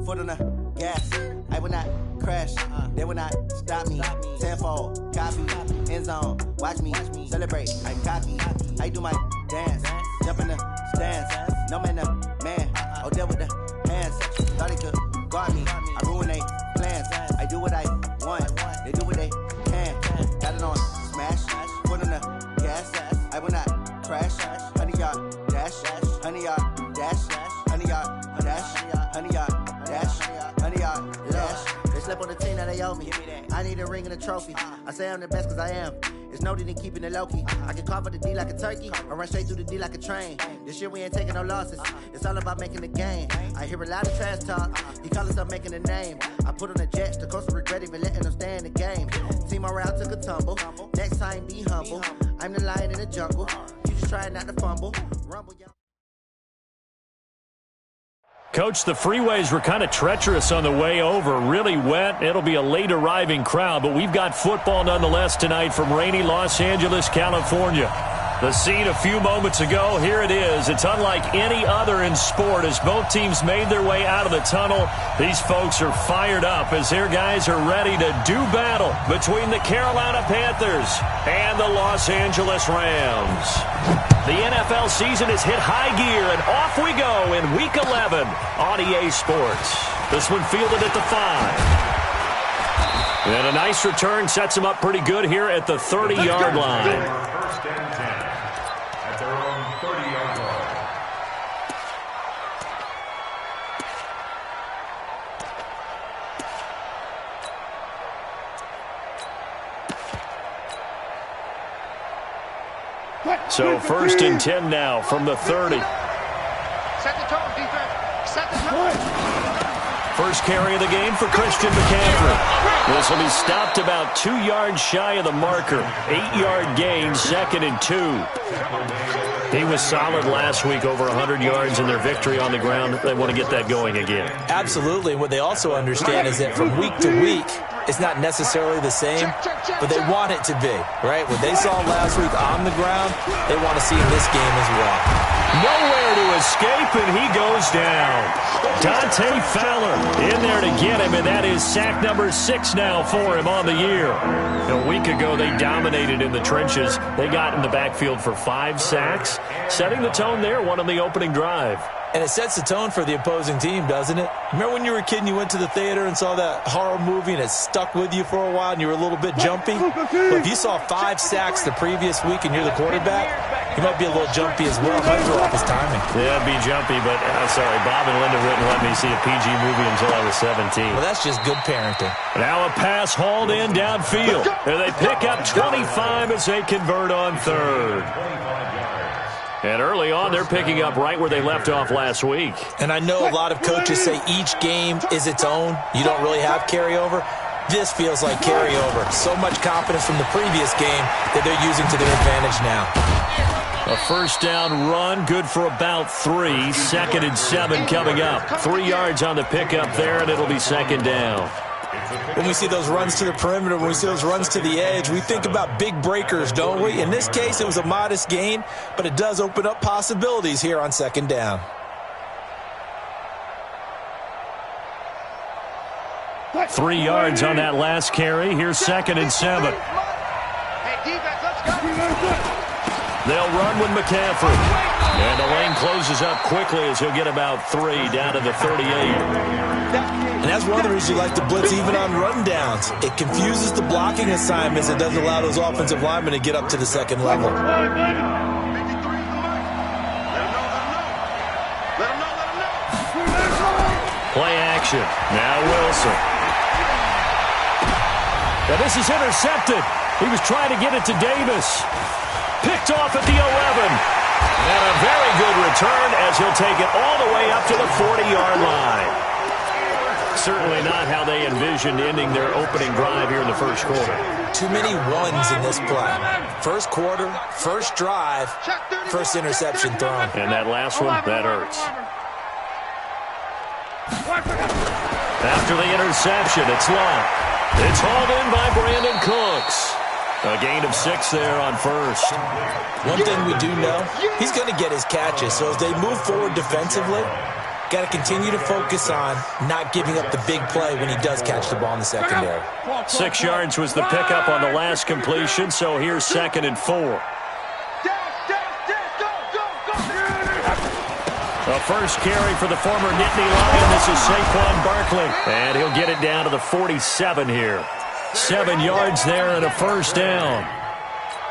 foot on the gas. I will not crash. They will not stop me. Tenfold, copy, end zone. Watch me celebrate. I copy. I do my dance. Jump in the stands. No man, the man. Oh, there with the hands. Thought they could guard me. I ruin they plans. I do what I want. They do what they can. Got it on smash. Foot on the gas. I will not crash. 100-yard dash. 100-yard dash. 100-yard dash. 100-yard dash. 100-yard dash. They slept on the team that they owe me. I need a ring and a trophy. I say I'm the best cause I am. It's noted in keeping it low-key. I can carve up the D like a turkey or run straight through the D like a train. This year we ain't taking no losses. It's all about making the game. I hear a lot of trash talk. He call himself making a name. I put on the Jets. The coach will regret even letting them stay in the game. Team morale took a tumble. Next time be humble. I'm the lion in the jungle. You just try not to fumble. Rumble, y'all. Coach, the freeways were kind of treacherous on the way over. Really wet. It'll be a late arriving crowd, but we've got football nonetheless tonight from rainy Los Angeles, California. The scene a few moments ago, here it is. It's unlike any other in sport as both teams made their way out of the tunnel. These folks are fired up as their guys are ready to do battle between the Carolina Panthers and the Los Angeles Rams. The NFL season has hit high gear, and off we go in Week 11 on EA Sports. This one fielded at the 5. And a nice return sets him up pretty good here at the 30-yard line. First and 10 at their own 30-yard line. So first and 10 now from the 30. Set the tone, defense. Set the tone. First carry of the game for Christian McCaffrey. This will be stopped about 2 yards shy of the marker. 8-yard gain, 2nd and 2. He was solid last week, over 100 yards in their victory on the ground. They want to get that going again. Absolutely. What they also understand is that from week to week, it's not necessarily the same, but they want it to be, right? What they saw last week on the ground, they want to see in this game as well. Nowhere to escape, and he goes down. Dante Fowler in there to get him, and that is sack number 6 now for him on the year. A week ago, they dominated in the trenches. They got in the backfield for 5 sacks, setting the tone there, one on the opening drive. And it sets the tone for the opposing team, doesn't it? Remember when you were a kid and you went to the theater and saw that horror movie and it stuck with you for a while and you were a little bit jumpy? Well, if you saw 5 sacks the previous week and you're the quarterback, you might be a little jumpy as well. Might throw off his timing. Yeah, be jumpy, but sorry, Bob and Linda wouldn't let me see a PG movie until I was 17. Well, that's just good parenting. Now a pass hauled in downfield. And they pick up 25 as they convert on 3rd. And early on, they're picking up right where they left off last week. And I know a lot of coaches say each game is its own. You don't really have carryover. This feels like carryover. So much confidence from the previous game that they're using to their advantage now. A first down run, good for about 3. 2nd and 7 coming up. 3 yards on the pickup there, and it'll be 2nd down. When we see those runs to the perimeter, when we see those runs to the edge, we think about big breakers, don't we? In this case, it was a modest gain, but it does open up possibilities here on 2nd down. Three yards on that last carry. Here's 2nd and 7. Hey, defense, let's go. They'll run with McCaffrey. And the lane closes up quickly as he'll get about 3 down to the 38. And that's one of the reasons you like to blitz even on run downs. It confuses the blocking assignments. It doesn't allow those offensive linemen to get up to the 2nd level. Play action. Now Wilson. Now this is intercepted. He was trying to get it to Davis. Picked off at the 11. And a very good return as he'll take it all the way up to the 40-yard line. Certainly not how they envisioned ending their opening drive here in the first quarter. Too many ones in this play. First quarter, first drive, first interception thrown. And that last one, that hurts. After the interception, it's long. It's hauled in by Brandon Cooks. A gain of 6 there on first. One thing we do know, he's going to get his catches. So as they move forward defensively, Got to continue to focus on not giving up the big play when he does catch the ball in the secondary. 6 yards was the pickup on the last completion, so here's 2nd and 4. The first carry for the former Nittany Lion. This is Saquon Barkley, and he'll get it down to the 47 here. 7 yards there and a first down.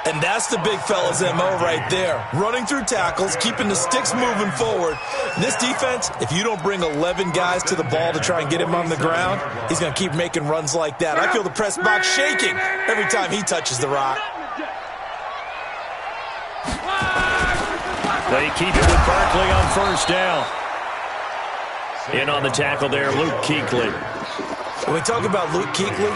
And that's the big fella's MO right there. Running through tackles, keeping the sticks moving forward. This defense, if you don't bring 11 guys to the ball to try and get him on the ground, he's going to keep making runs like that. I feel the press box shaking every time he touches the rock. They keep it with Barkley on first down. In on the tackle there, Luke Kuechly. When we talk about Luke Kuechly,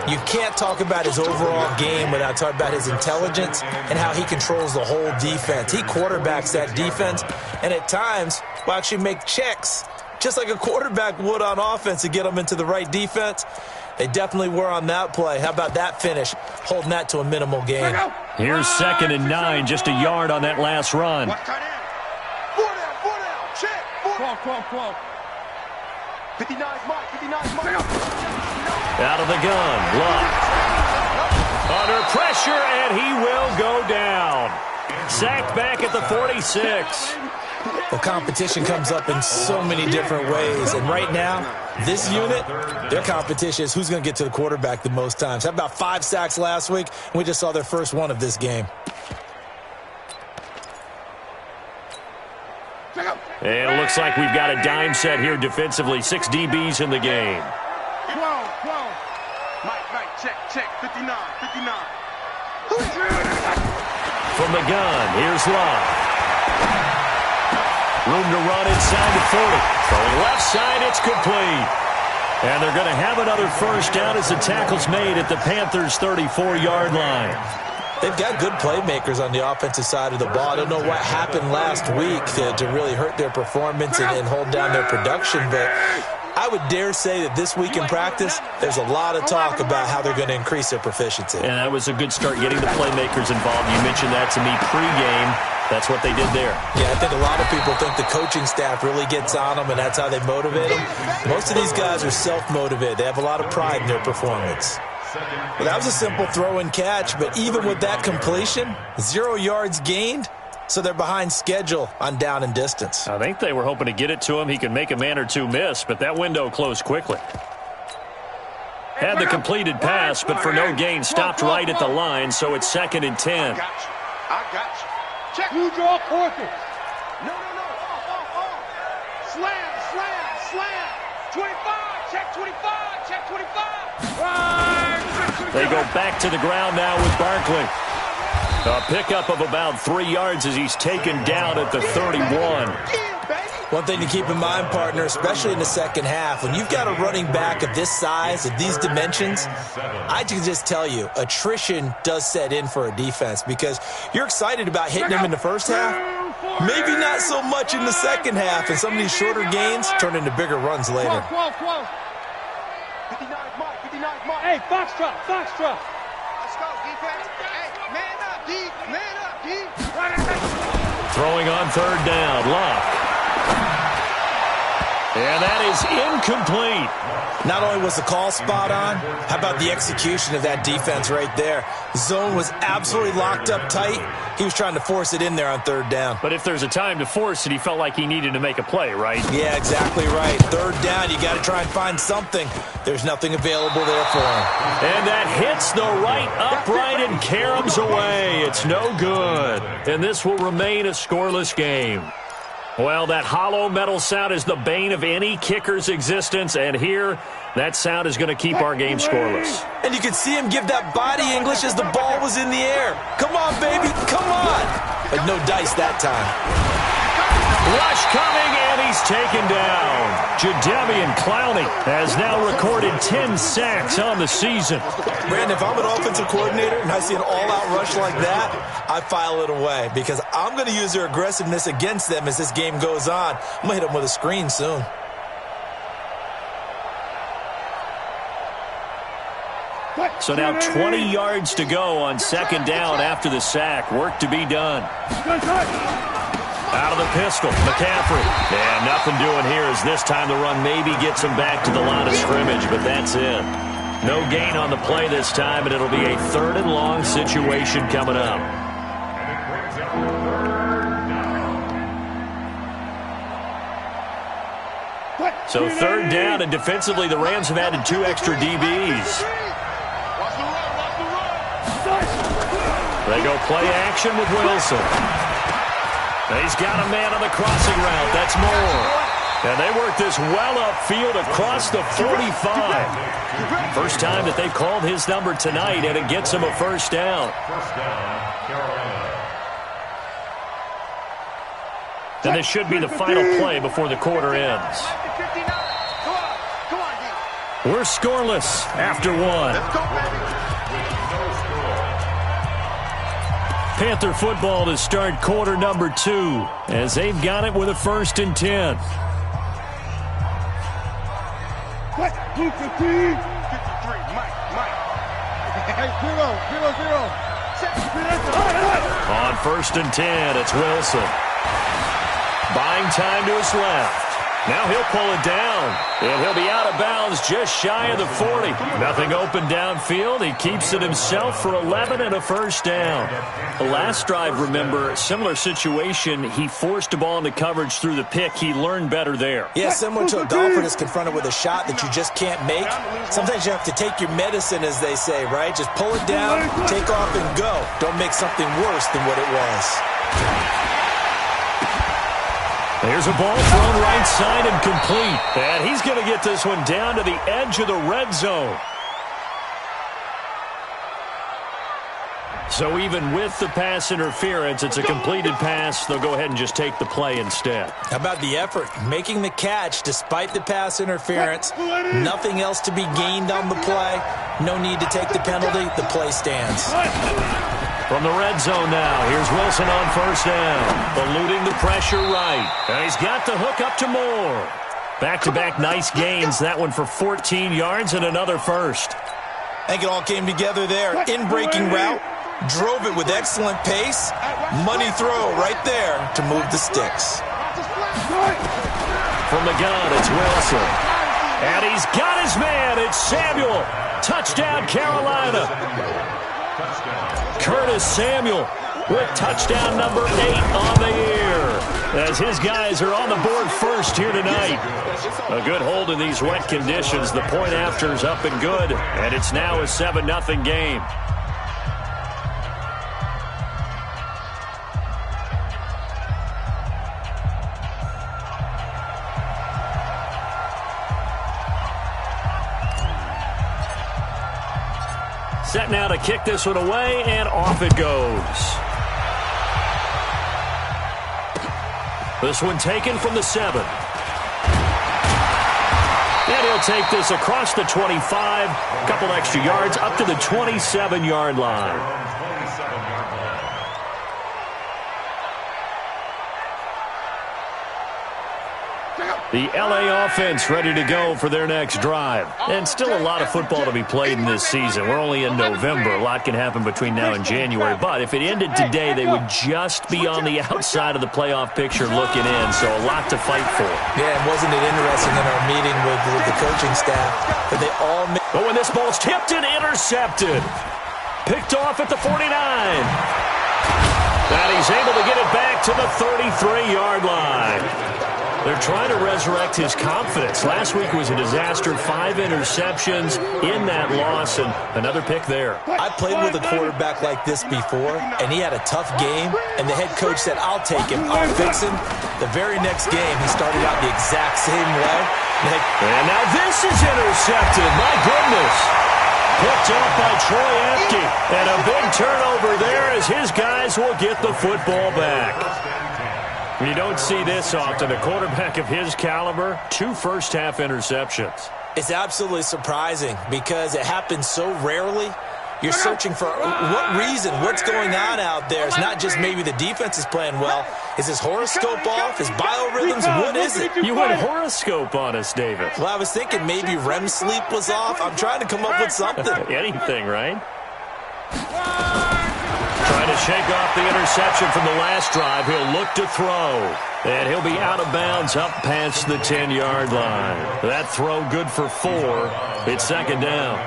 you can't talk about his overall game without talking about his intelligence and how he controls the whole defense. He quarterbacks that defense, and at times will actually make checks, just like a quarterback would on offense to get them into the right defense. They definitely were on that play. How about that finish, holding that to a minimal gain? Here's 2nd and 9, just a yard on that last run. 4 down, check. 59's Mike. Out of the gun, Luck. Under pressure, and he will go down. Sacked back at the 46. Well, competition comes up in so many different ways, and right now, this unit, their competition is who's going to get to the quarterback the most times. How about 5 sacks last week? And we just saw their first one of this game. And it looks like we've got a dime set here defensively. 6 DBs in the game. 12. Mike, check. 59. From the gun, here's Love. Room to run inside the 40. Throwing left side, it's complete. And they're going to have another first down as the tackle's made at the Panthers' 34-yard line. They've got good playmakers on the offensive side of the ball. I don't know what happened last week to really hurt their performance and hold down their production, but I would dare say that this week in practice, there's a lot of talk about how they're going to increase their proficiency. And that was a good start, getting the playmakers involved. You mentioned that to me pregame. That's what they did there. Yeah, I think a lot of people think the coaching staff really gets on them, and that's how they motivate them. Most of these guys are self-motivated. They have a lot of pride in their performance. Well, that was a simple throw and catch, but even with that completion, 0 yards gained, so they're behind schedule on down and distance. I think they were hoping to get it to him. He can make a man or two miss, but that window closed quickly. Had the completed pass, but for no gain, stopped right at the line, so it's 2nd and 10. I got you. Check. Who draw quarters? No. Slam. 25. Check 25. They go back to the ground now with Barkley. A pickup of about 3 yards as he's taken down at the 31. One thing to keep in mind, partner, especially in the second half, when you've got a running back of this size, of these dimensions, I can just tell you, attrition does set in for a defense because you're excited about hitting them in the first half, maybe not so much in the second half, and some of these shorter gains turn into bigger runs later. 59 Mike. Hey, Foxtrot. Let's go, defense. Hey, man up, D. Throwing on 3rd down, Luck. And that is incomplete. Not only was the call spot on, how about the execution of that defense right there? Zone was absolutely locked up tight. He was trying to force it in there on 3rd down. But if there's a time to force it, he felt like he needed to make a play, right? Yeah, exactly right. 3rd down, you got to try and find something. There's nothing available there for him. And that hits the right upright and caroms away. It's no good. And this will remain a scoreless game. Well, that hollow metal sound is the bane of any kicker's existence, and here, that sound is going to keep our game scoreless. And you can see him give that body English as the ball was in the air. Come on, baby, come on. But no dice that time. Rush coming, and he's taken down. Jadeveon Clowney has now recorded 10 sacks on the season. Brandon, if I'm an offensive coordinator and I see an all-out rush like that, I file it away because I'm going to use their aggressiveness against them as this game goes on. I'm going to hit them with a screen soon. So now 20 yards to go on 2nd down after the sack. Work to be done. Out of the pistol, McCaffrey. And nothing doing here as this time the run maybe gets him back to the line of scrimmage, but that's it. No gain on the play this time, and it'll be a 3rd and long situation coming up. So 3rd down, and defensively the Rams have added 2 extra DBs. They go play action with Wilson. He's got a man on the crossing route. That's Moore. And they work this well upfield across the 45. First time that they called his number tonight, and it gets him a 1st down. And this should be the final play before the quarter ends. We're scoreless after 1. Panther football to start quarter number 2 as they've got it with a 1st and 10. On 1st and 10, it's Wilson. Buying time to his left. Now he'll pull it down, and he'll be out of bounds just shy of the 40. Nothing open downfield. He keeps it himself for 11 and a 1st down. The last drive, remember, similar situation. He forced a ball into coverage through the pick. He learned better there. Yeah, similar to a golfer that's confronted with a shot that you just can't make. Sometimes you have to take your medicine, as they say, right? Just pull it down, take off, and go. Don't make something worse than what it was. There's a ball thrown right side and complete. And he's going to get this one down to the edge of the red zone. So even with the pass interference, it's a completed pass. They'll go ahead and just take the play instead. How about the effort? Making the catch despite the pass interference. Nothing else to be gained on the play. No need to take the penalty. The play stands. From the red zone now, here's Wilson on 1st down. Eluding the pressure right. And he's got the hook up to Moore. Back-to-back nice gains. That one for 14 yards and another 1st. I think it all came together there. In-breaking route. Drove it with excellent pace. Money throw right there to move the sticks. From the gun, it's Wilson. And he's got his man. It's Samuel. Touchdown, Carolina. Curtis Samuel with touchdown number 8 on the year. As his guys are on the board first here tonight. A good hold in these wet conditions. The point after's up and good. And it's now a 7-0 game. Set now to kick this one away, and off it goes. This one taken from the 7. And he'll take this across the 25, a couple extra yards, up to the 27-yard line. The LA offense ready to go for their next drive. And still a lot of football to be played in this season. We're only in November. A lot can happen between now and January. But if it ended today, they would just be on the outside of the playoff picture looking in. So a lot to fight for. Yeah, and wasn't it interesting in our meeting with the coaching staff that they all... But when this ball's tipped and intercepted. Picked off at the 49. And he's able to get it back to the 33-yard line. They're trying to resurrect his confidence. Last week was a disaster. 5 interceptions in that loss, and another pick there. I played with a quarterback like this before, and he had a tough game, and the head coach said, I'll take him, I'll fix him. The very next game, he started out the exact same way. And now this is intercepted. My goodness. Picked off by Troy Apke. And a big turnover there as his guys will get the football back. You don't see this often. A quarterback of his caliber, 2 first-half interceptions. It's absolutely surprising because it happens so rarely. You're searching for what reason, what's going on out there. It's not just maybe the defense is playing well. Is his horoscope off? His biorhythms? What is it? You went horoscope on us, David. Well, I was thinking maybe REM sleep was off. I'm trying to come up with something. Anything, right? Trying to to shake off the interception from the last drive, he'll look to throw. And he'll be out of bounds up past the 10-yard line. That throw good for 4. It's second down.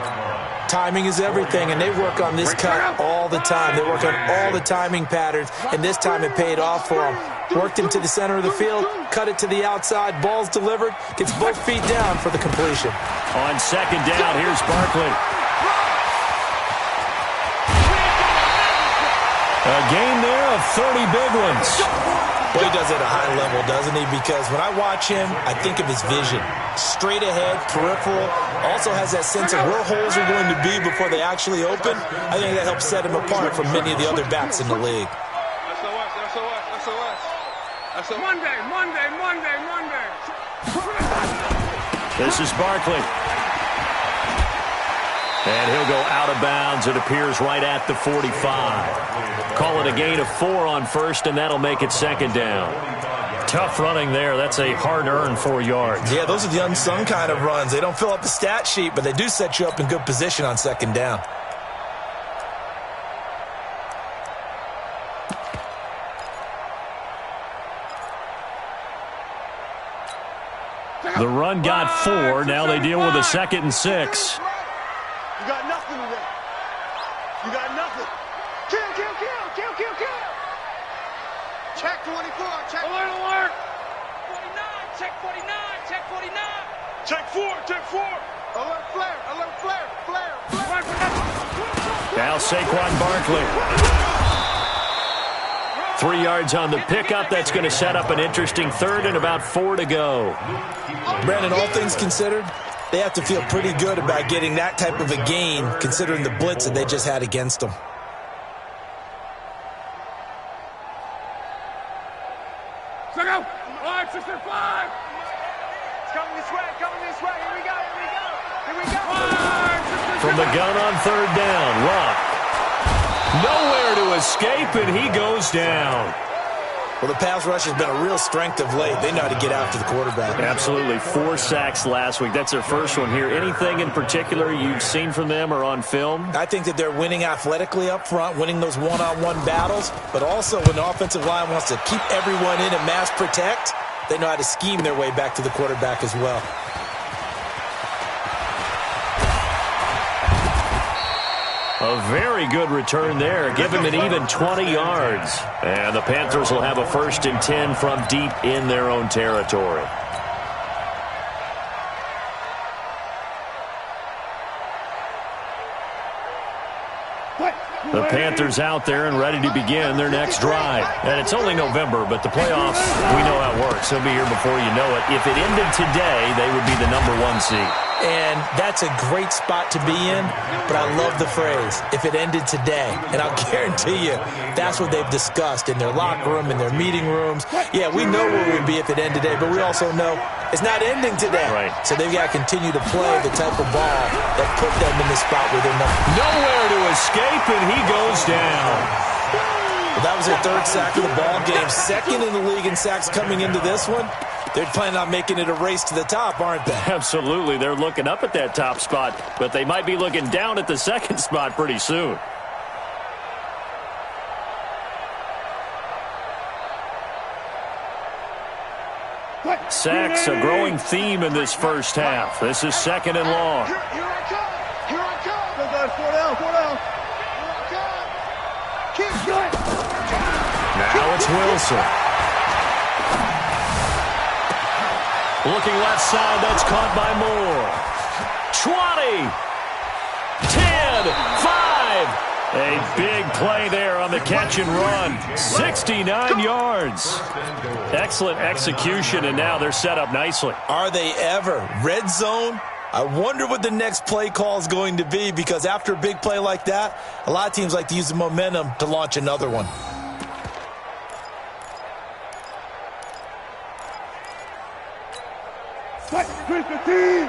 Timing is everything, and they work on this cut all the time. They work on all the timing patterns, and this time it paid off for them. Worked him to the center of the field, cut it to the outside, ball's delivered, gets both feet down for the completion. On second down, here's Barkley. A game there of 30 big ones. Well, he does it at a high level, doesn't he? Because when I watch him, I think of his vision. Straight ahead, peripheral, also has that sense of where holes are going to be before they actually open. I think that helps set him apart from many of the other backs in the league. Monday. This is Barkley. And he'll go out of bounds, it appears, right at the 45. Call it a gain of 4 on first, and that'll make it second down. Tough running there. That's a hard-earned 4 yards. Yeah, those are the unsung kind of runs. They don't fill up the stat sheet, but they do set you up in good position on second down. The run got 4. Now they deal with a 2nd and 6. You got nothing today. You got nothing. Kill. Check 24. Check. Alert. 49. Check 49. Check 4. Alert flare. Now Saquon Barkley. 3 yards on the pickup. That's going to set up an interesting third and about 4 to go. Brandon, all things considered, they have to feel pretty good about getting that type of a gain considering the blitz that they just had against them. Check out. All right, 6 and 5. It's coming this way. Here we go. From the gun on third down, Luck. Nowhere to escape, and he goes down. Well, the pass rush has been a real strength of late. They know how to get after the quarterback. Absolutely. 4 sacks last week. That's their first one here. Anything in particular you've seen from them or on film? I think that they're winning athletically up front, winning those one-on-one battles, but also when the offensive line wants to keep everyone in and mass protect, they know how to scheme their way back to the quarterback as well. A very good return there. Give him an even 20 yards. And the Panthers will have a 1st and 10 from deep in their own territory. The Panthers out there and ready to begin their next drive. And it's only November, but the playoffs, we know how it works. They'll be here before you know it. If it ended today, they would be the #1 seed. And that's a great spot to be in, but I love the phrase, if it ended today. And I'll guarantee you, that's what they've discussed in their locker room, in their meeting rooms. Yeah, we know where we'd be if it ended today, but we also know it's not ending today. Right. So they've got to continue to play the type of ball that put them in the spot where they're nowhere to escape, and he goes down. Well, that was their 3rd sack of the ball game, 2nd in the league in sacks coming into this one. They're planning on making it a race to the top, aren't they? Absolutely. They're looking up at that top spot, but they might be looking down at the 2nd spot pretty soon. Sacks, a growing theme in this first half. This is 2nd and long. Here I come. 4 down. Keep going. Now it's Wilson. Looking left side, that's caught by Moore. 20, 10, 5. A big play there on the catch and run. 69 yards. Excellent execution, and now they're set up nicely. Are they ever? Red zone? I wonder what the next play call is going to be, because after a big play like that, a lot of teams like to use the momentum to launch another one. Check 53.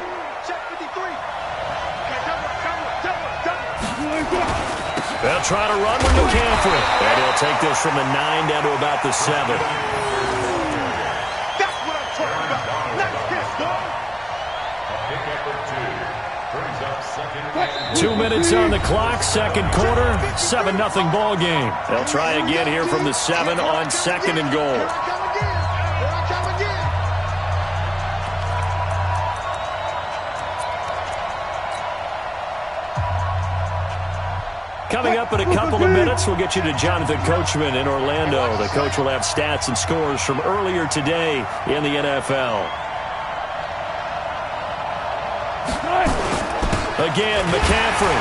They'll try to run with McCaffrey. And he'll take this from the 9 down to about the 7. That's what I'm talking about. Not this, dog. Pickup of 2. 2 minutes on the clock, second quarter, 7-0 ball game. They'll try again here from the 7 on second and goal. Coming up in a couple of minutes, we'll get you to Jonathan Coachman in Orlando. The coach will have stats and scores from earlier today in the NFL. Again, McCaffrey.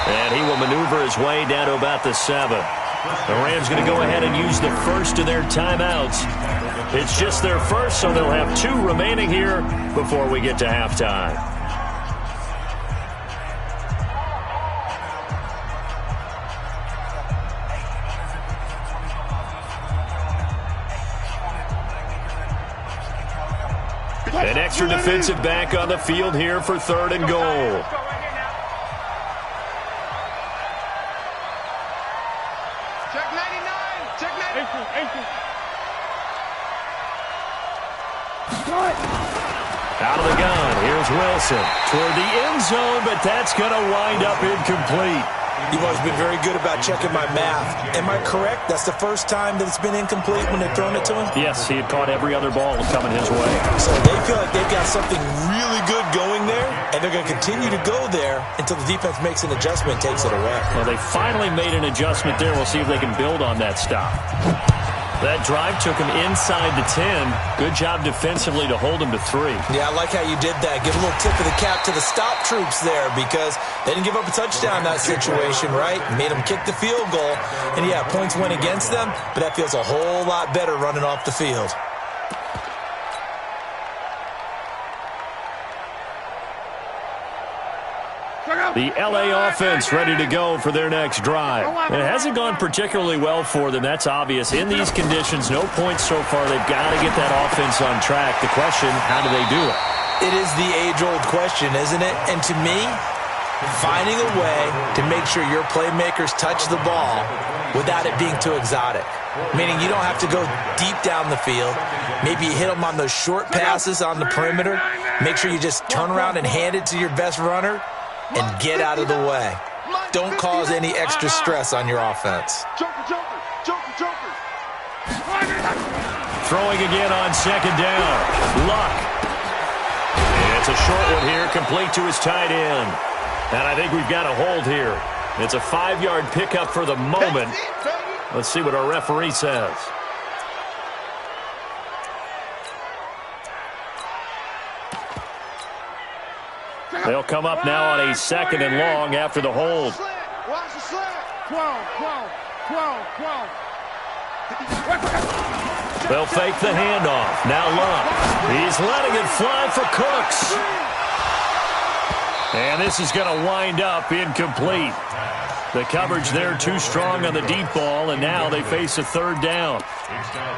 And he will maneuver his way down to about the 7. The Rams going to go ahead and use the first of their timeouts. It's just their first, so they'll have 2 remaining here before we get to halftime. An extra defensive back on the field here for 3rd and goal. Check 99. Check 99. Out of the gun. Here's Wilson toward the end zone, but that's going to wind up incomplete. You've always been very good about checking my math. Am I correct? That's the first time that it's been incomplete when they've thrown it to him? Yes, he had caught every other ball coming his way. So they feel like they've got something really good going there, and they're going to continue to go there until the defense makes an adjustment and takes it away. Well, they finally made an adjustment there. We'll see if they can build on that stop. That drive took him inside the 10. Good job defensively to hold him to 3. Yeah, I like how you did that. Give a little tip of the cap to the stop troops there because they didn't give up a touchdown in that situation, right? Made them kick the field goal. And, yeah, points went against them, but that feels a whole lot better running off the field. The L.A. offense ready to go for their next drive. And it hasn't gone particularly well for them. That's obvious. In these conditions, no points so far. They've got to get that offense on track. The question, how do they do it? It is the age-old question, isn't it? And to me, finding a way to make sure your playmakers touch the ball without it being too exotic. Meaning you don't have to go deep down the field. Maybe you hit them on those short passes on the perimeter. Make sure you just turn around and hand it to your best runner and get out of the way. Don't cause any extra stress on your offense. Throwing again on second down. Luck. And it's a short one here, complete to his tight end. And I think we've got a hold here. It's a 5-yard pickup for the moment. Let's see what our referee says. They'll come up now on a 2nd and long after the hold. Watch the slant. 12. They'll fake the handoff. Now Luck. He's letting it fly for Cooks. And this is going to wind up incomplete. The coverage there too strong on the deep ball, and now they face a 3rd down.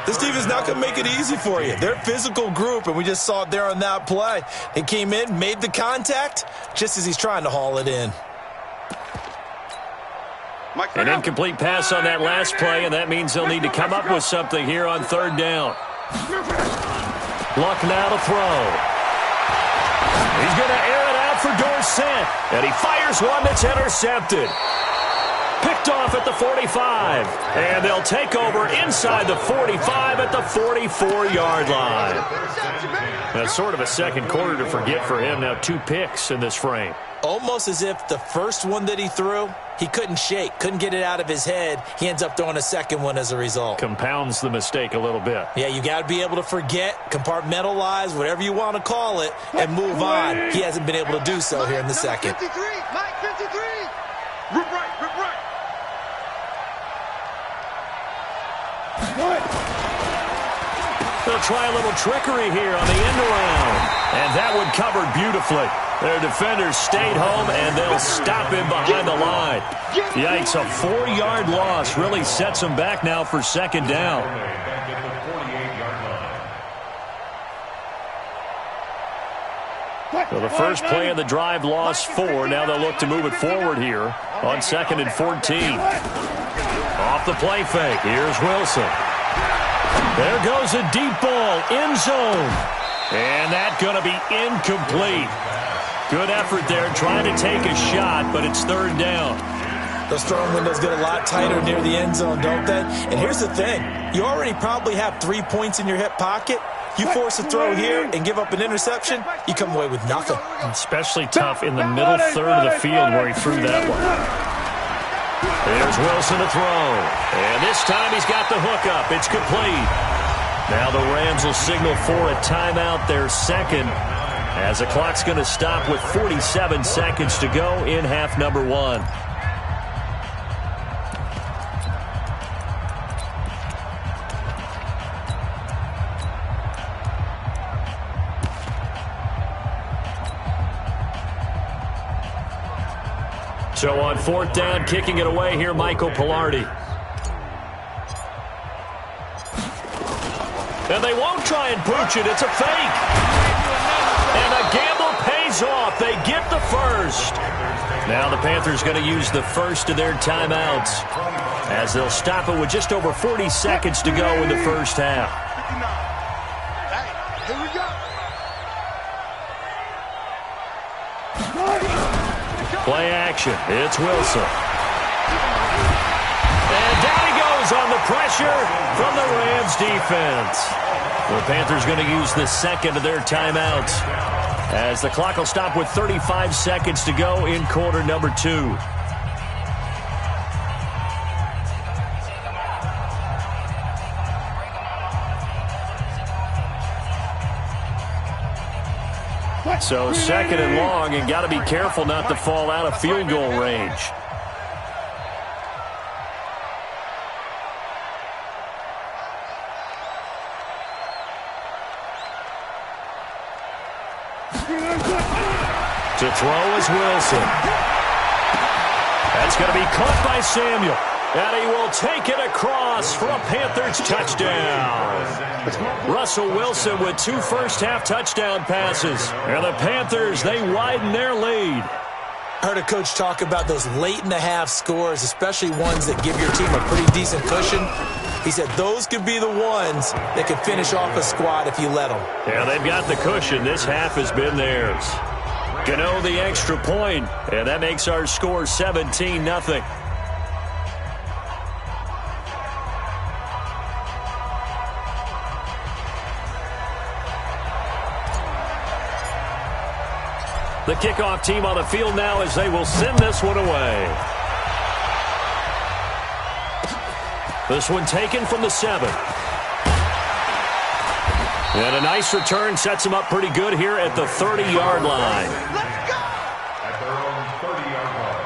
This team is not going to make it easy for you. They're a physical group, and we just saw it there on that play. They came in, made the contact, just as he's trying to haul it in. An incomplete pass on that last play, and that means they'll need to come up with something here on 3rd down. Luck now to throw. He's going to air it out for Dorsett, and he fires one that's intercepted. Picked off at the 45, and they'll take over inside the 45 at the 44-yard line. That's sort of a second quarter to forget for him. Now 2 picks in this frame. Almost as if the first one that he threw, he couldn't shake, couldn't get it out of his head. He ends up throwing a second one as a result. Compounds the mistake a little bit. Yeah, you got to be able to forget, compartmentalize, whatever you want to call it, and move on. He hasn't been able to do so here in the second. 53, Mike 53. Rip right. They'll try a little trickery here on the end around. And that one covered beautifully. Their defenders stayed home, and they'll stop him behind the line. Yikes, a 4-yard loss really sets them back now for 2nd down. So the first play of the drive lost 4. Now they'll look to move it forward here on 2nd and 14. Off the play fake. Here's Wilson. There goes a deep ball, end zone. And that's going to be incomplete. Good effort there, trying to take a shot, but it's third down. Those throwing windows get a lot tighter near the end zone, don't they? And here's the thing. You already probably have 3 points in your hip pocket. You force a throw here and give up an interception, you come away with nothing. Especially tough in the middle third of the field where he threw that one. There's Wilson to throw. And this time he's got the hook up. It's complete. Now the Rams will signal for a timeout, their second, as the clock's going to stop with 47 seconds to go in half number one. So on fourth down, kicking it away here, Michael Pilardi. And they won't try and pooch it. It's a fake. And a gamble pays off. They get the first. Now the Panthers going to use the first of their timeouts as they'll stop it with just over 40 seconds to go in the first half. Hey, here we go. Play action. It's Wilson. And down he goes on the pressure from the Rams defense. The Panthers going to use the second of their timeouts as the clock will stop with 35 seconds to go in quarter number two. So second and long, and got to be careful not to fall out of field goal range. To throw is Wilson. That's going to be caught by Samuel. And he will take it across for a Panthers touchdown. Russell Wilson with 2 first-half touchdown passes. And the Panthers, they widen their lead. I heard a coach talk about those late-in-the-half scores, especially ones that give your team a pretty decent cushion. He said those could be the ones that could finish off a squad if you let them. Yeah, they've got the cushion. This half has been theirs. Gano the extra point, and that makes our score 17-0. The kickoff team on the field now as they will send this one away. This one taken from the 7. And a nice return sets him up pretty good here at the 30-yard line. Let's go! At their own 30-yard line.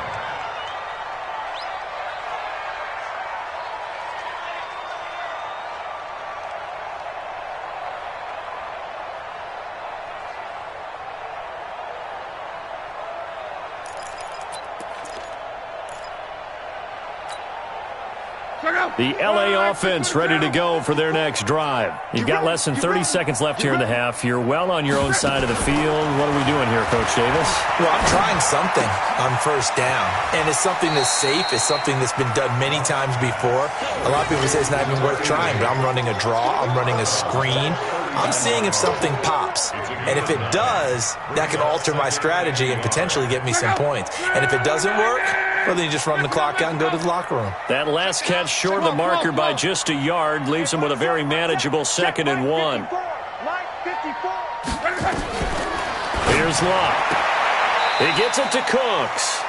The LA offense ready to go for their next drive. You've got less than 30 seconds left here in the half. You're well on your own side of the field. What are we doing here, Coach Davis? Well, I'm trying something on first down, and it's something that's safe. It's something that's been done many times before. A lot of people say it's not even worth trying, but I'm running a draw. I'm running a screen. I'm seeing if something pops, and if it does, that can alter my strategy and potentially get me some points. And if it doesn't work, well, then you just run the clock out and go to the locker room. That last catch short of the marker by just a yard leaves him with a very manageable 2nd and 1. Here's Locke. He gets it to Cooks.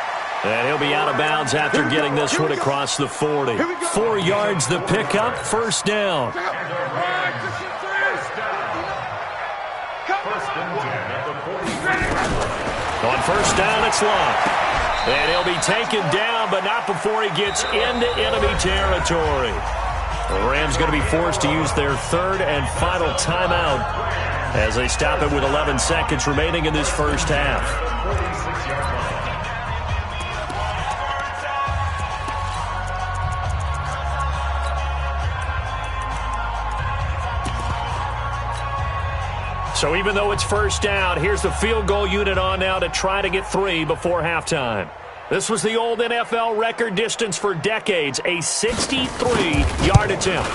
And he'll be out of bounds after getting this one across the 40. 4 yards the pickup, first down. On first down, it's Locke. And he'll be taken down, but not before he gets into enemy territory. The Rams going to be forced to use their 3rd and final timeout as they stop it with 11 seconds remaining in this first half. So even though it's first down, here's the field goal unit on now to try to get 3 before halftime. This was the old NFL record distance for decades, a 63-yard attempt.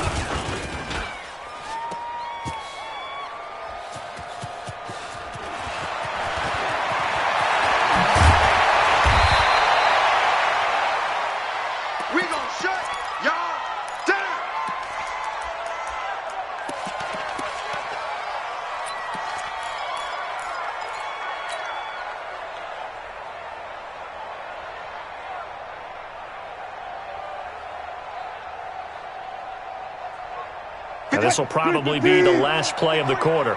And this will probably be the last play of the quarter.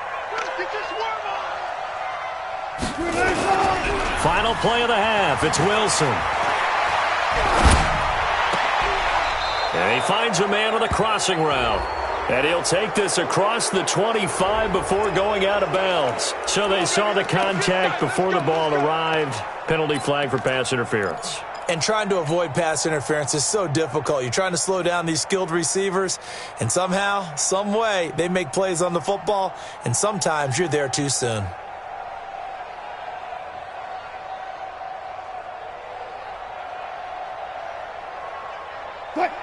Final play of the half. It's Wilson. And he finds a man on the crossing route. And he'll take this across the 25 before going out of bounds. So they saw the contact before the ball arrived. Penalty flag for pass interference. And trying to avoid pass interference is so difficult. You're trying to slow down these skilled receivers, and somehow, some way, they make plays on the football, and sometimes you're there too soon.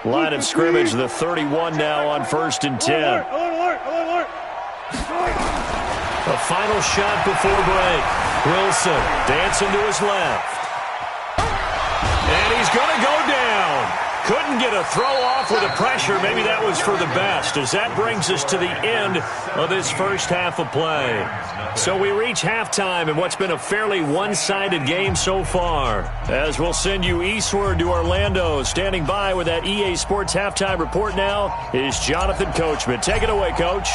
Line of scrimmage, the 31 now on 1st and 10. A final shot before break. Wilson dancing to his left. And he's going to go down. Couldn't get a throw off with the pressure. Maybe that was for the best, as that brings us to the end of this first half of play. So we reach halftime in what's been a fairly one-sided game so far. As we'll send you eastward to Orlando. Standing by with that EA Sports halftime report now is Jonathan Coachman. Take it away, Coach.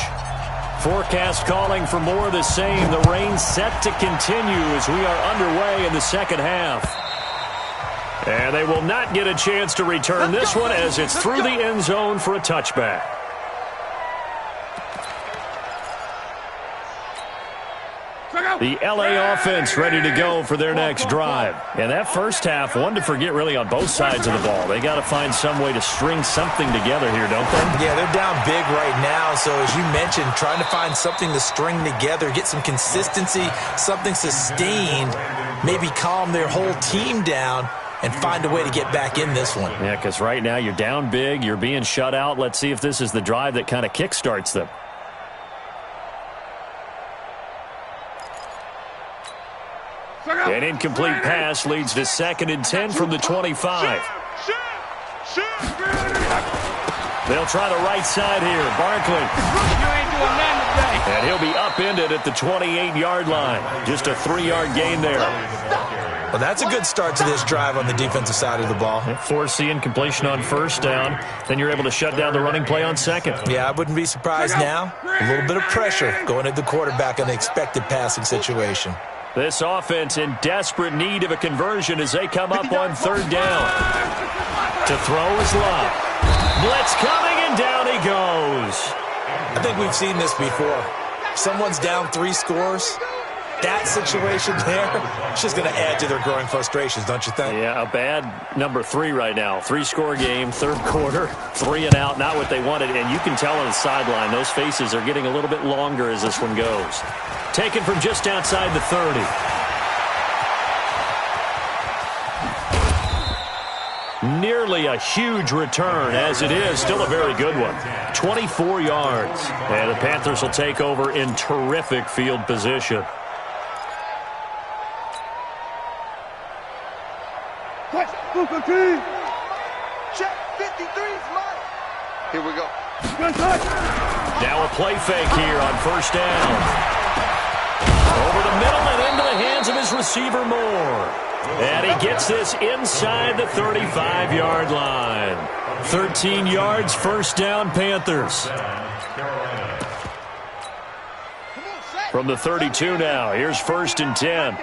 Forecast calling for more of the same. The rain set to continue as we are underway in the second half. And they will not get a chance to return this one as it's through the end zone for a touchback. The LA offense ready to go for their next drive. And that first half, one to forget really on both sides of the ball. They got to find some way to string something together here, don't they? Yeah, they're down big right now. So as you mentioned, trying to find something to string together, get some consistency, something sustained, maybe calm their whole team down and find a way to get back in this one. Yeah, because right now you're down big, you're being shut out. Let's see if this is the drive that kind of kickstarts them. An incomplete pass leads to 2nd and 10 from the 25. They'll try the right side here. Barkley. And he'll be upended at the 28-yard line. Just a 3-yard gain there. Well, that's a good start to this drive on the defensive side of the ball. Force the incompletion on 1st down. Then you're able to shut down the running play on 2nd. Yeah, I wouldn't be surprised now. A little bit of pressure going at the quarterback in an expected passing situation. This offense in desperate need of a conversion as they come up on 3rd down. To throw is Love. Blitz coming, and down he goes. I think we've seen this before. Someone's down 3 scores. That situation there, it's just going to add to their growing frustrations, don't you think? Yeah, a bad number 3 right now. 3-score game, 3rd quarter, 3 and out, not what they wanted. And you can tell on the sideline, those faces are getting a little bit longer as this one goes. Taken from just outside the 30. Nearly a huge return, as it is still a very good one. 24 yards. And the Panthers will take over in terrific field position. Check 53's mine. Here we go. Now a play fake here on 1st down. Over the middle and into the hands of his receiver Moore. And he gets this inside the 35-yard line. 13 yards, 1st down, Panthers. From the 32 now, here's 1st and 10.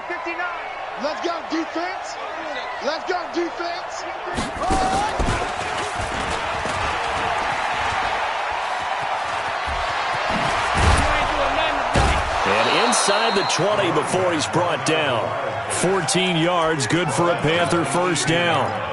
Let's go, defense. Let's go, defense. And inside the 20 before he's brought down. 14 yards, good for a Panther 1st down.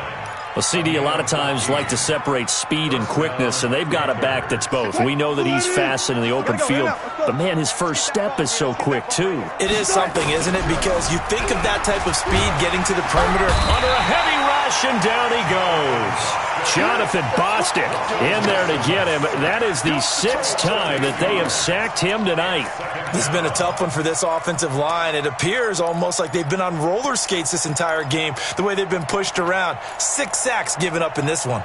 Well, CD, a lot of times like to separate speed and quickness, and they've got a back that's both. We know that he's fast in the open field, but, man, his first step is so quick, too. It is something, isn't it? Because you think of that type of speed getting to the perimeter. Under a heavy rush, and down he goes. Jonathan Bostic in there to get him. That is the 6th time that they have sacked him tonight. This has been a tough one for this offensive line. It appears almost like they've been on roller skates this entire game, the way they've been pushed around. 6 sacks given up in this one.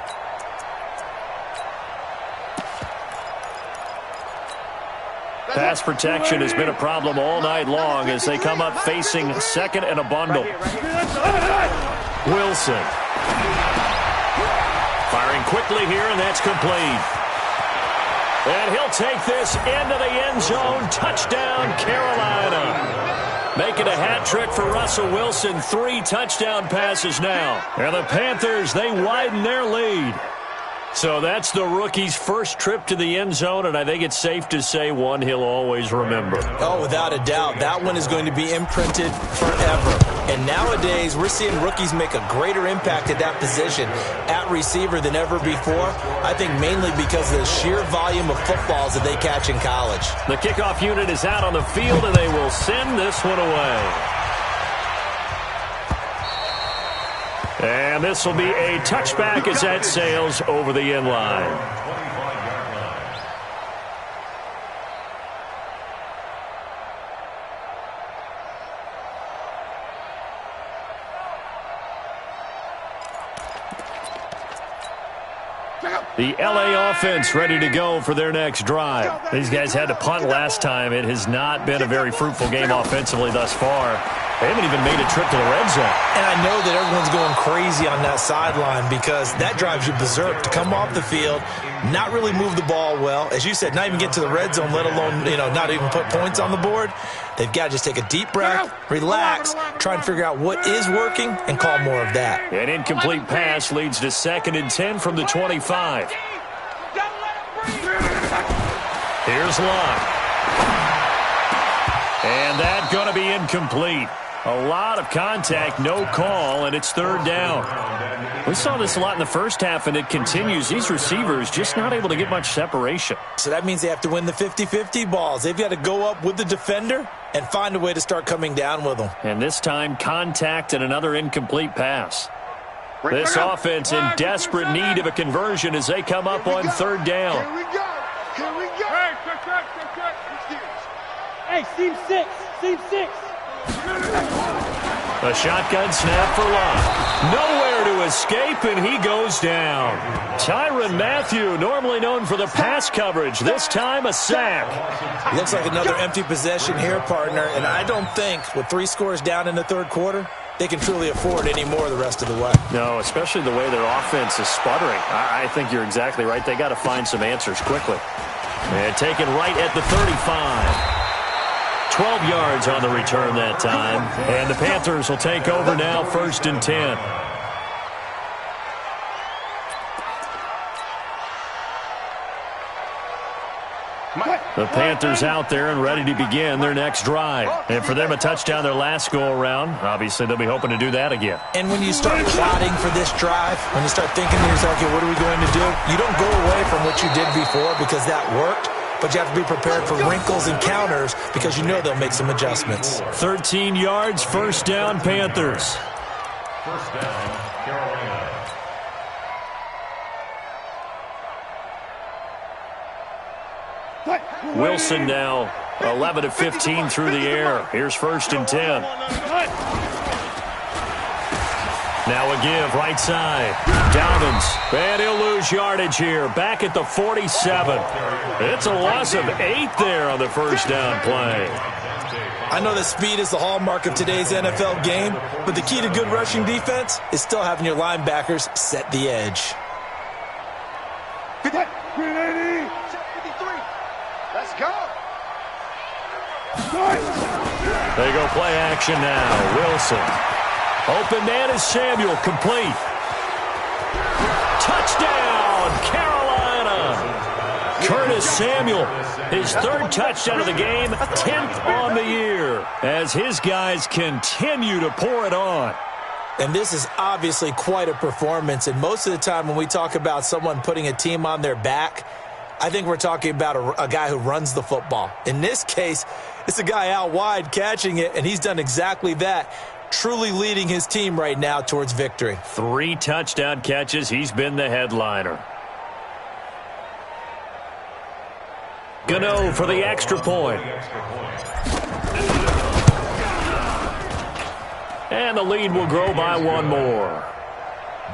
Pass protection has been a problem all night long as they come up facing 2nd and a bundle. Wilson. Firing quickly here, and that's complete. And he'll take this into the end zone. Touchdown, Carolina. Making a hat trick for Russell Wilson. 3 touchdown passes now. And the Panthers, they widen their lead. So that's the rookie's first trip to the end zone, and I think it's safe to say one he'll always remember. Oh, without a doubt. That one is going to be imprinted forever. And nowadays, we're seeing rookies make a greater impact at that position at receiver than ever before. I think mainly because of the sheer volume of footballs that they catch in college. The kickoff unit is out on the field, and they will send this one away. And this will be a touchback as that sails over the end line. The LA offense ready to go for their next drive. These guys had to punt last time. It has not been a very fruitful game offensively thus far. They haven't even made a trip to the red zone. And I know that everyone's going crazy on that sideline because that drives you berserk to come off the field, not really move the ball well. As you said, not even get to the red zone, let alone, not even put points on the board. They've got to just take a deep breath, relax, try and figure out what is working, and call more of that. An incomplete pass leads to 2nd and 10 from the 25. Here's Love. And that's going to be incomplete. A lot of contact, no call, and it's 3rd down. We saw this a lot in the first half, and it continues. These receivers just not able to get much separation. So that means they have to win the 50-50 balls. They've got to go up with the defender and find a way to start coming down with them. And this time, contact and another incomplete pass. This offense in desperate need of a conversion as they come up on 3rd down. Here we go. Here we go. Hey, seam 6. Seam 6. A shotgun snap for Love. Nowhere to escape, and he goes down. Tyrann Mathieu, normally known for the pass coverage, this time a sack. Looks like another empty possession here, partner, and I don't think with 3 scores down in the 3rd quarter, they can truly afford any more the rest of the way. No, especially the way their offense is sputtering. I think you're exactly right. They got to find some answers quickly. And taken right at the 35. 12 yards on the return that time. And the Panthers will take over now, 1st and 10. The Panthers out there and ready to begin their next drive. And for them, a touchdown their last go-around. Obviously, they'll be hoping to do that again. And when you start plotting for this drive, when you start thinking to yourself, okay, what are we going to do? You don't go away from what you did before because that worked. But you have to be prepared for wrinkles and counters because you know they'll make some adjustments. 13 yards, 1st down, Panthers. 1st down, Carolina. Wilson now 11 of 15 through the air. Here's 1st and 10. Now a give, right side. Dobbins, and he'll lose yardage here. Back at the 47. It's a loss of 8 there on the 1st down play. I know that speed is the hallmark of today's NFL game, but the key to good rushing defense is still having your linebackers set the edge. 380. 53. Let's go. They go play action now. Wilson. Open man is Samuel, complete. Touchdown, Carolina. Curtis Samuel, his 3rd touchdown of the game, 10th on the year, as his guys continue to pour it on. And this is obviously quite a performance, and most of the time when we talk about someone putting a team on their back, I think we're talking about a guy who runs the football. In this case, it's a guy out wide catching it, and he's done exactly that. Truly leading his team right now towards victory. 3 touchdown catches. He's been the headliner. Gano for the extra point. And the lead will grow by 1 more.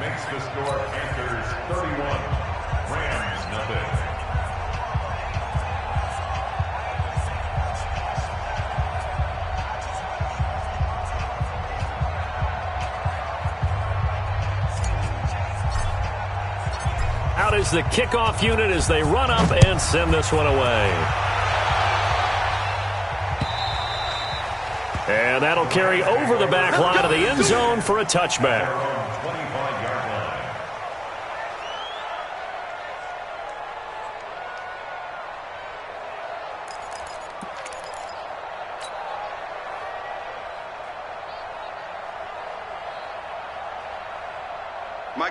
Makes the score Panthers 31, Rams nothing. out is the kickoff unit as they run up and send this one away. And that'll carry over the back line of the end zone for a touchback.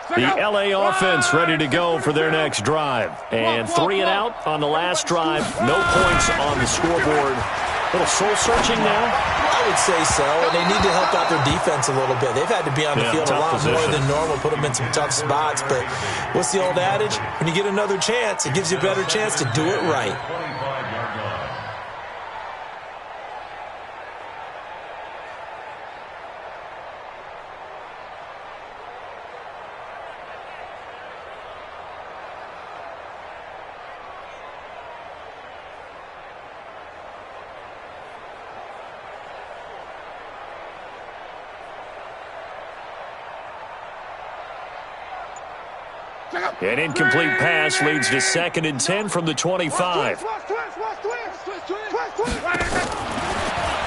The LA offense ready to go for their next drive. And 3 and out on the last drive. No points on the scoreboard. A little soul-searching now? I would say so, and they need to help out their defense a little bit. They've had to be on the field a lot more than normal, put them in some tough spots. But what's the old adage? When you get another chance, it gives you a better chance to do it right. An incomplete pass leads to 2nd and 10 from the 25.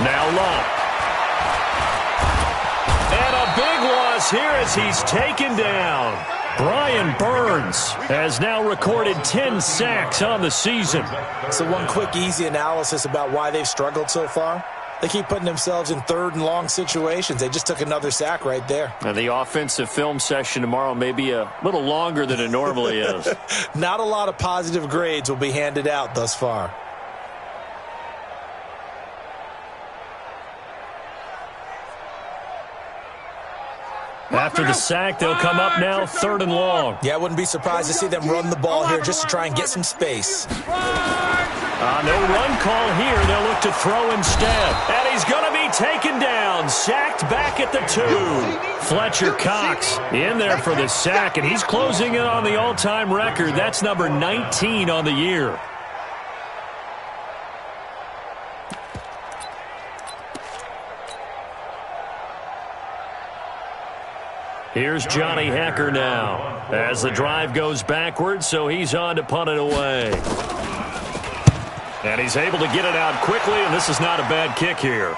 Now Long. And a big loss here as he's taken down. Brian Burns has now recorded 10 sacks on the season. So one quick, easy analysis about why they've struggled so far. They keep putting themselves in 3rd and long situations. They just took another sack right there. And the offensive film session tomorrow may be a little longer than it normally is. Not a lot of positive grades will be handed out thus far. After the sack, they'll come up now 3rd and long. Yeah, I wouldn't be surprised to see them run the ball here just to try and get some space. No run call here. They'll look to throw instead. And he's going to be taken down. Sacked back at the 2. Fletcher Cox in there for the sack, and he's closing in on the all-time record. That's number 19 on the year. Here's Johnny Hecker now as the drive goes backwards, so he's on to punt it away. And he's able to get it out quickly, and this is not a bad kick here.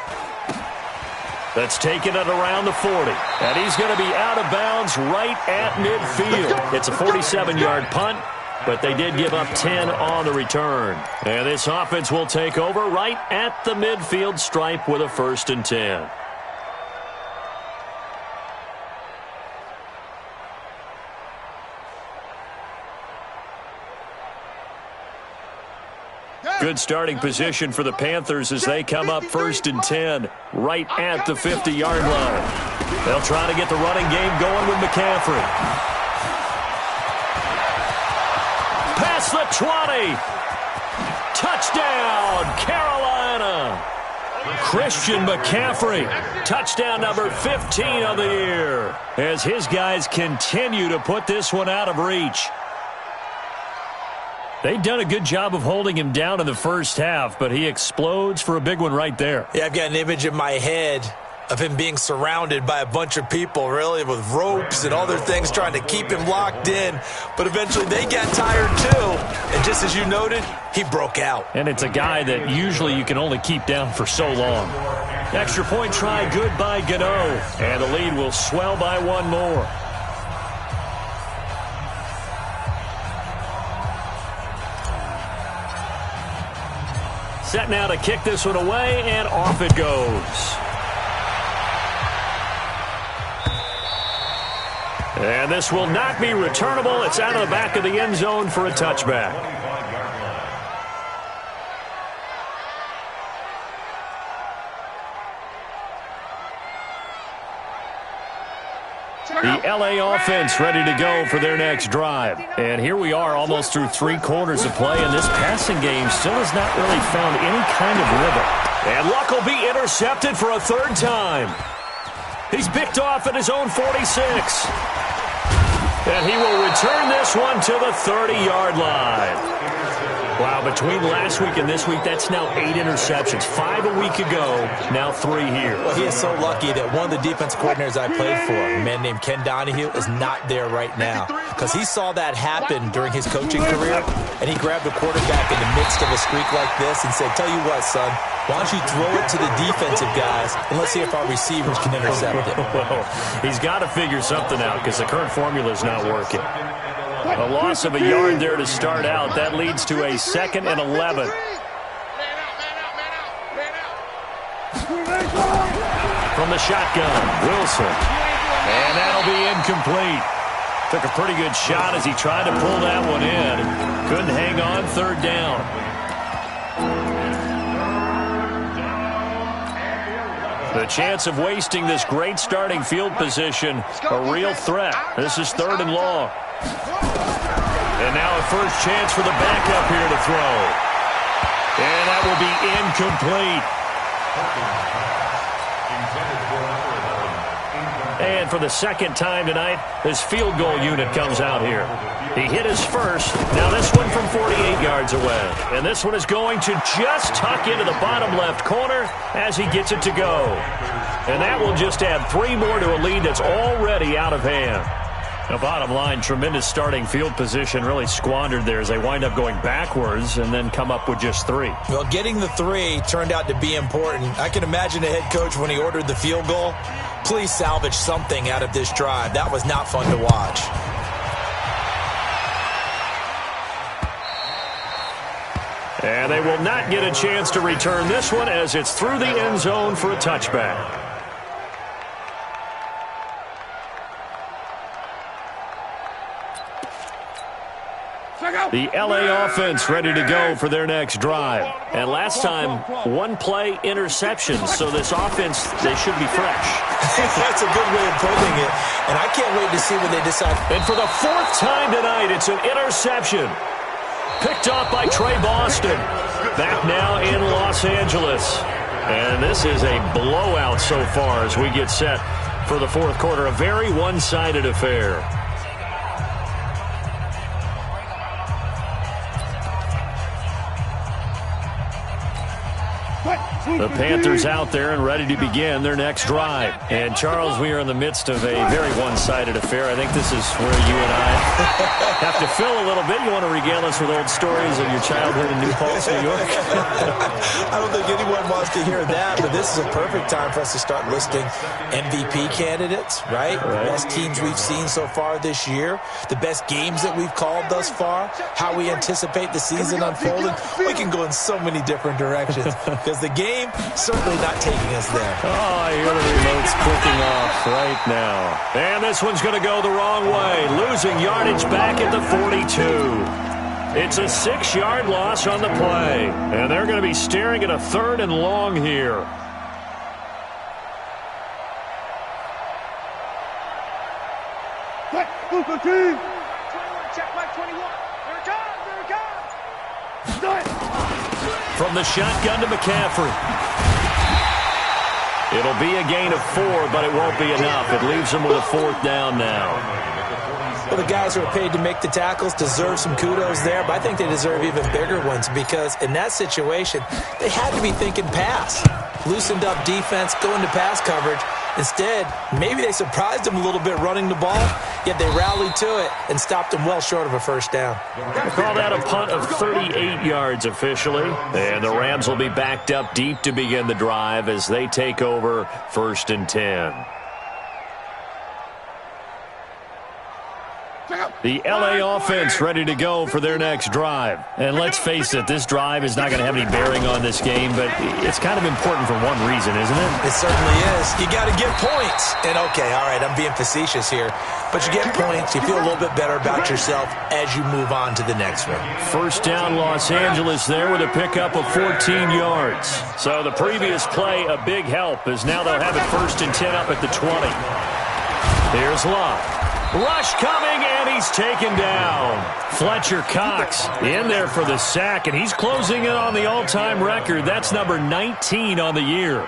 That's taken it around the 40. And he's going to be out of bounds right at midfield. It's a 47-yard punt, but they did give up 10 on the return. And this offense will take over right at the midfield stripe with a 1st and 10. Good starting position for the Panthers as they come up 1st and 10 right at the 50-yard line. They'll try to get the running game going with McCaffrey. Past the 20. Touchdown, Carolina. Christian McCaffrey, touchdown number 15 of the year, as his guys continue to put this one out of reach. They've done a good job of holding him down in the first half, but he explodes for a big one right there. Yeah, I've got an image in my head of him being surrounded by a bunch of people, really, with ropes and other things trying to keep him locked in. But eventually they got tired, too. And just as you noted, he broke out. And it's a guy that usually you can only keep down for so long. Extra point try good by Gano. And the lead will swell by 1 more. Set now to kick this one away, and off it goes. And this will not be returnable. It's out of the back of the end zone for a touchback. The LA offense ready to go for their next drive. And here we are almost through 3 quarters of play, and this passing game still has not really found any kind of rhythm. And Luck will be intercepted for a 3rd time. He's picked off at his own 46. And he will return this one to the 30-yard line. Wow, between last week and this week, that's now 8 interceptions. 5 a week ago, now 3 here. Well, he is so lucky that one of the defense coordinators I played for, a man named Ken Donahue, is not there right now. Because he saw that happen during his coaching career, and he grabbed a quarterback in the midst of a streak like this and said, tell you what, son, why don't you throw it to the defensive guys, and let's see if our receivers can intercept it. Well, he's got to figure something out because the current formula is not working. A loss of a yard there to start out. That leads to a 2nd and 11. From the shotgun, Wilson. And that'll be incomplete. Took a pretty good shot as he tried to pull that one in. Couldn't hang on, 3rd down. The chance of wasting this great starting field position, a real threat. This is 3rd and long. And now a first chance for the backup here to throw. And that will be incomplete. And for the 2nd time tonight, his field goal unit comes out here. He hit his first. Now this one from 48 yards away. And this one is going to just tuck into the bottom left corner as he gets it to go. And that will just add 3 more to a lead that's already out of hand. The bottom line, tremendous starting field position, really squandered there as they wind up going backwards and then come up with just 3. Well, getting the 3 turned out to be important. I can imagine the head coach when he ordered the field goal. Please salvage something out of this drive. That was not fun to watch. And they will not get a chance to return this one as it's through the end zone for a touchback. The LA offense ready to go for their next drive. And last time, 1-play interceptions. So this offense, they should be fresh. That's a good way of putting it. And I can't wait to see when they decide. And for the 4th time tonight, it's an interception. Picked off by Trey Boston. Back now in Los Angeles. And this is a blowout so far as we get set for the 4th quarter. A very one-sided affair. The Panthers out there and ready to begin their next drive. And, Charles, we are in the midst of a very one-sided affair. I think this is where you and I have to fill a little bit. You want to regale us with old stories of your childhood in New Paltz, New York? I don't think anyone wants to hear that, but this is a perfect time for us to start listing MVP candidates, right? The best teams we've seen so far this year, the best games that we've called thus far, how we anticipate the season unfolding. We can go in so many different directions because the game certainly not taking us there. Oh, I hear the remotes clicking off right now. And this one's going to go the wrong way. Losing yardage back at the 42. It's a 6-yard loss on the play. And they're going to be staring at a 3rd and long here. Check back 21. Here it comes. From the shotgun to McCaffrey. It'll be a gain of 4, but it won't be enough. It leaves them with a 4th down now. Well, the guys who are paid to make the tackles deserve some kudos there, but I think they deserve even bigger ones because in that situation, they had to be thinking pass. Loosened up defense, going to pass coverage. Instead, maybe they surprised them a little bit running the ball, yet they rallied to it and stopped them well short of a 1st down. We'll call that a punt of 38 yards officially. And the Rams will be backed up deep to begin the drive as they take over 1st and 10. The LA offense ready to go for their next drive. And let's face it, this drive is not going to have any bearing on this game, but it's kind of important for one reason, isn't it? It certainly is. You got to get points. And, okay, all right, I'm being facetious here. But you get points, you feel a little bit better about yourself as you move on to the next one. 1st down Los Angeles there with a pickup of 14 yards. So the previous play, a big help, as now they'll have it 1st and 10 up at the 20. Here's Love. Rush coming, and he's taken down. Fletcher Cox in there for the sack, and he's closing in on the all-time record. That's number 19 on the year.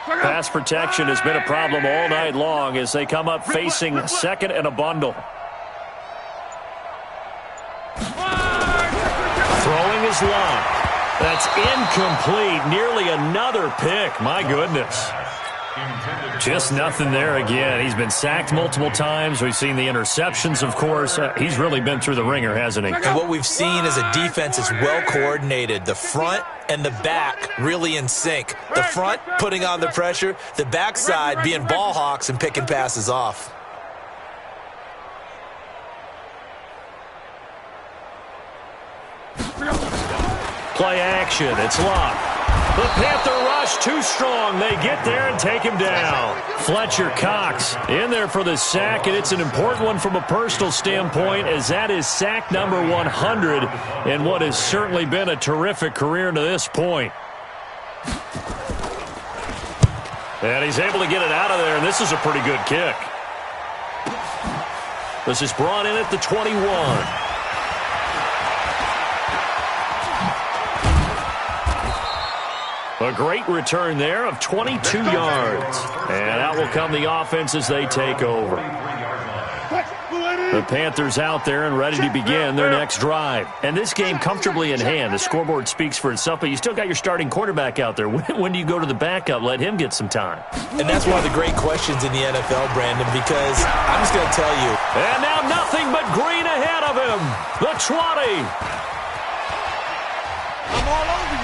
Pass protection has been a problem all night long as they come up facing 2nd and a bundle. That's incomplete. Nearly another pick. My goodness. Just nothing there again. He's been sacked multiple times. We've seen the interceptions, of course. He's really been through the ringer, hasn't he? And what we've seen is a defense is well coordinated. The front and the back really in sync. The front putting on the pressure, the backside being ball hawks and picking passes off. Play action. It's locked. The Panther rush too strong. They get there and take him down. Fletcher Cox in there for the sack, and it's an important one from a personal standpoint, as that is sack number 100 in what has certainly been a terrific career to this point. And he's able to get it out of there, and this is a pretty good kick. This is brought in at the 21. A great return there of 22 yards. And out will come the offense as they take over. The Panthers out there and ready to begin their next drive. And this game comfortably in hand. The scoreboard speaks for itself, but you still got your starting quarterback out there. When do you go to the backup? Let him get some time. And that's one of the great questions in the NFL, Brandon, because I'm just going to tell you. And now nothing but green ahead of him. The 20.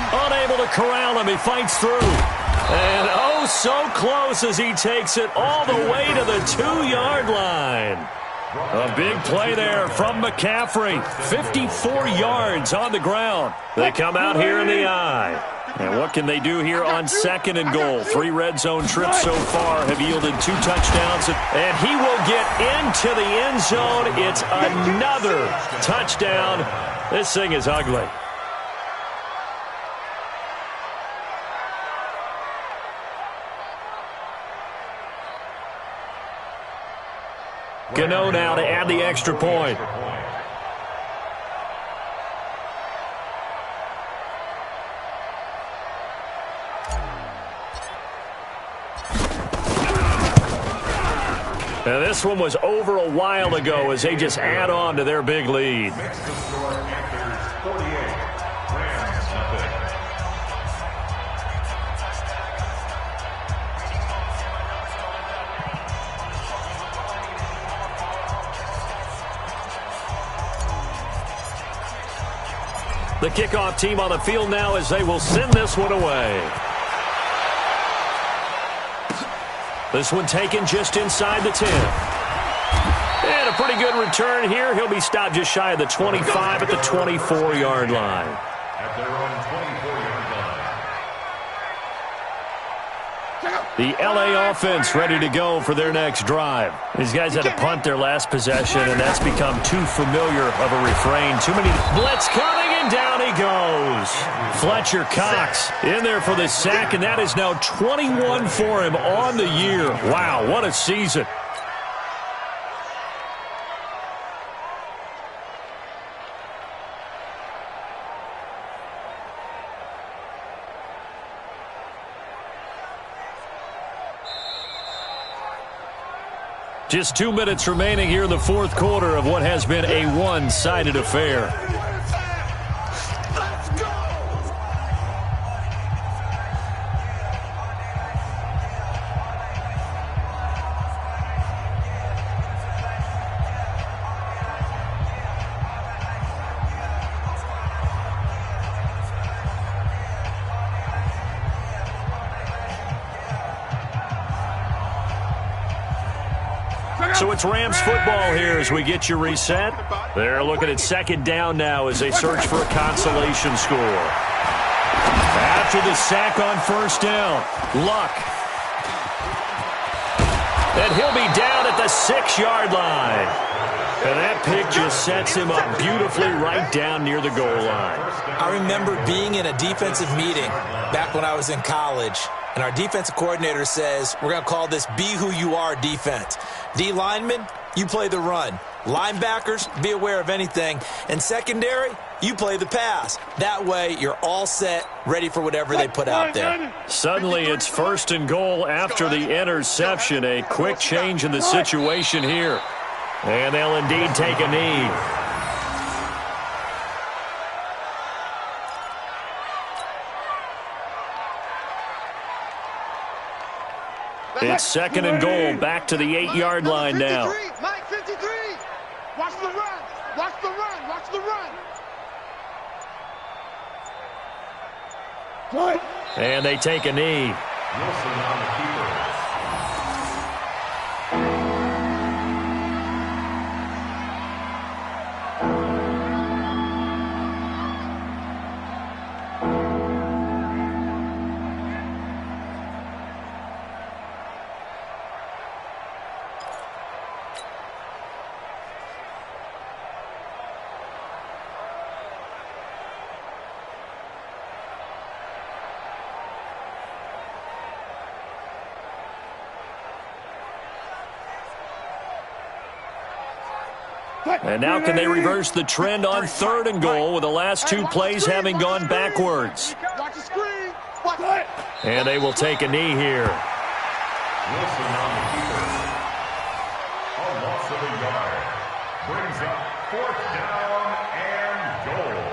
Unable to corral him. He fights through. And oh, so close as he takes it all the way to the 2-yard line. A big play there from McCaffrey. 54 yards on the ground. They come out here in the eye. And what can they do here on 2nd and goal? 3 red zone trips so far have yielded 2 touchdowns. And he will get into the end zone. It's another touchdown. This thing is ugly. Gano now to add the extra point. Now this one was over a while ago as they just add on to their big lead. The kickoff team on the field now as they will send this one away. This one taken just inside the 10. And a pretty good return here. He'll be stopped just shy of the 25 at the 24-yard line. At their own 24-yard line. The LA offense ready to go for their next drive. These guys had to punt their last possession, and that's become too familiar of a refrain. Too many blitz coming, and down he goes. Fletcher Cox in there for the sack, and that is now 21 for him on the year. Wow, what a season. Just 2 minutes remaining here in the fourth quarter of what has been a one-sided affair. So it's Rams football here as we get you reset. They're looking at 2nd down now as they search for a consolation score. After the sack on 1st down, Luck. And he'll be down at the 6-yard line. And that pick just sets him up beautifully right down near the goal line. I remember being in a defensive meeting back when I was in college, and our defensive coordinator says, we're going to call this Be Who You Are defense. D linemen, you play the run. Linebackers, be aware of anything. And secondary, you play the pass. That way, you're all set, ready for whatever they put out there. Suddenly, it's 1st and goal after the interception. A quick change in the situation here. And they'll indeed take a knee. It's second and goal, back to the 8-yard line now. Mike 53. Watch the run. Watch the run. Watch the run. And they take a knee. Wilson on the keeper. And now can they reverse the trend on third and goal with the last two plays having gone backwards? And they will take a knee here. Wilson on the keeper. A loss of a yard. Brings up fourth down and goal.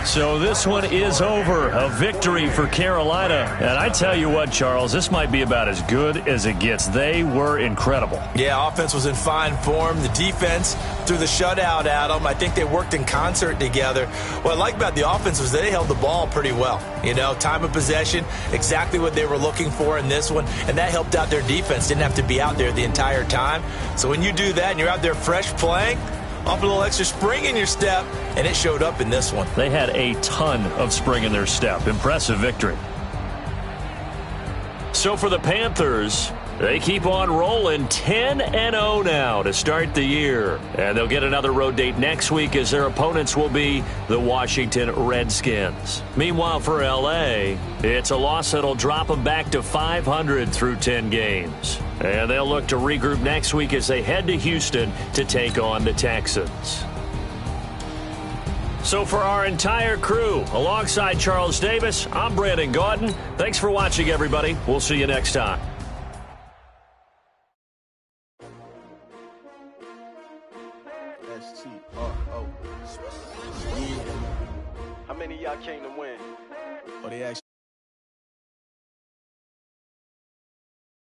So this one is over. A victory for Carolina. And I tell you what, Charles, this might be about as good as it gets. They were incredible. Yeah, offense was in fine form. The defense threw the shutout at them. I think they worked in concert together. What I like about the offense was they held the ball pretty well. You know, time of possession, exactly what they were looking for in this one. And that helped out their defense. Didn't have to be out there the entire time. So when you do that and you're out there fresh playing, off a little extra spring in your step, and it showed up in this one. They had a ton of spring in their step. Impressive victory. So for the Panthers, they keep on rolling 10-0 now to start the year. And they'll get another road date next week as their opponents will be the Washington Redskins. Meanwhile, for L.A., it's a loss that'll drop them back to 500 through 10 games. And they'll look to regroup next week as they head to Houston to take on the Texans. So for our entire crew, alongside Charles Davis, I'm Brandon Gaudin. Thanks for watching, everybody. We'll see you next time.